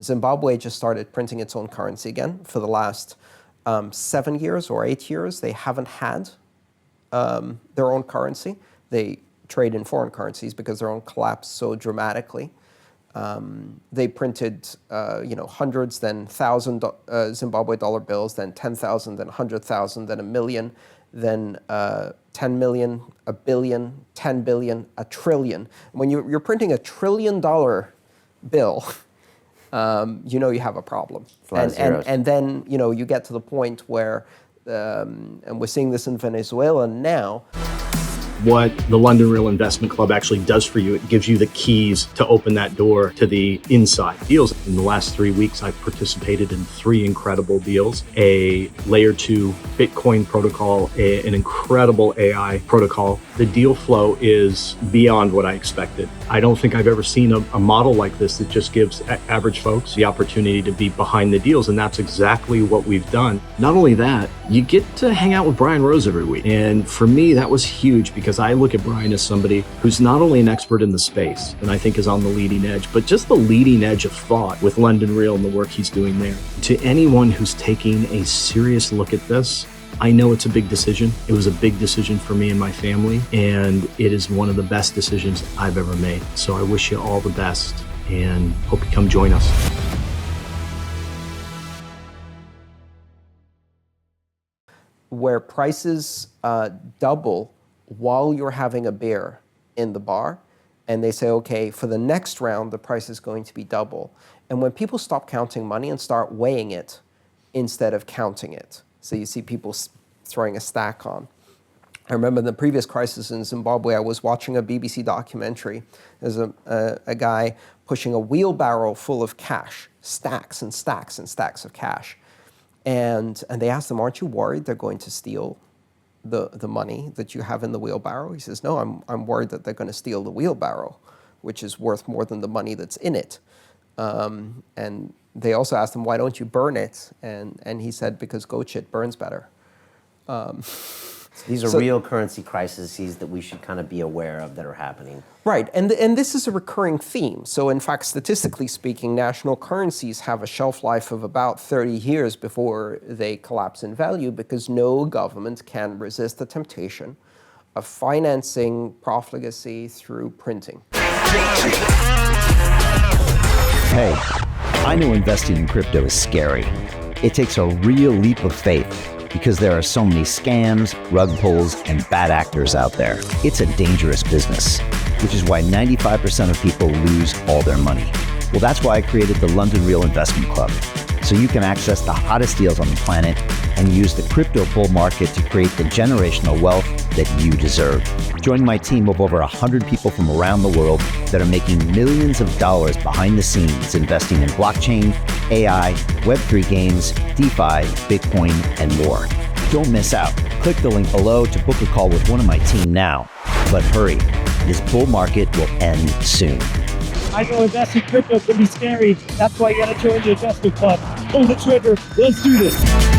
Zimbabwe just started printing its own currency again. For the last 7 years or 8 years, they haven't had their own currency. They trade in foreign currencies because their own collapsed so dramatically. They printed, hundreds, then 1,000 Zimbabwe dollar bills, then 10,000, then 100,000, then 1,000,000, then 10 million, 1 billion, 10 billion, 1 trillion. When you're printing $1 trillion bill, you have a problem. And then you get to the point where, and we're seeing this in Venezuela now. What the London Real Investment Club actually does for you, it gives you the keys to open that door to the inside deals. In the last 3 weeks, I've participated in 3 incredible deals: a layer 2 Bitcoin protocol, an incredible AI protocol. The deal flow is beyond what I expected. I don't think I've ever seen a model like this that just gives average folks the opportunity to be behind the deals, and that's exactly what we've done. Not only that, you get to hang out with Brian Rose every week. And for me, that was huge because I look at Brian as somebody who's not only an expert in the space, and I think is on the leading edge, but just the leading edge of thought with London Real and the work he's doing there. To anyone who's taking a serious look at this, I know it's a big decision. It was a big decision for me and my family, and it is one of the best decisions I've ever made. So I wish you all the best and hope you come join us. Where prices double while you're having a beer in the bar, and they say, okay, for the next round, the price is going to be double. And when people stop counting money and start weighing it instead of counting it, so you see people throwing a stack on. I remember in the previous crisis in Zimbabwe, I was watching a BBC documentary. There's a guy pushing a wheelbarrow full of cash, stacks and stacks and stacks of cash. And they asked him, aren't you worried they're going to steal the money that you have in the wheelbarrow? He says, no, I'm worried that they're going to steal the wheelbarrow, which is worth more than the money that's in it. And they also asked him, why don't you burn it? And he said, because goat shit burns better. These are real currency crises that we should kind of be aware of that are happening. Right, and this is a recurring theme. So in fact, statistically speaking, national currencies have a shelf life of about 30 years before they collapse in value because no government can resist the temptation of financing profligacy through printing. Hey, I know investing in crypto is scary. It takes a real leap of faith because there are so many scams, rug pulls, and bad actors out there. It's a dangerous business, which is why 95% of people lose all their money. Well, that's why I created the London Real Investment Club, so you can access the hottest deals on the planet and use the crypto bull market to create the generational wealth that you deserve. Join my team of over 100 people from around the world that are making millions of dollars behind the scenes investing in blockchain, AI, Web3 games, DeFi, Bitcoin, and more. Don't miss out. Click the link below to book a call with one of my team now. But hurry, this bull market will end soon. I know investing crypto can be scary. That's why you gotta join the investment club. Pull the trigger. Let's do this.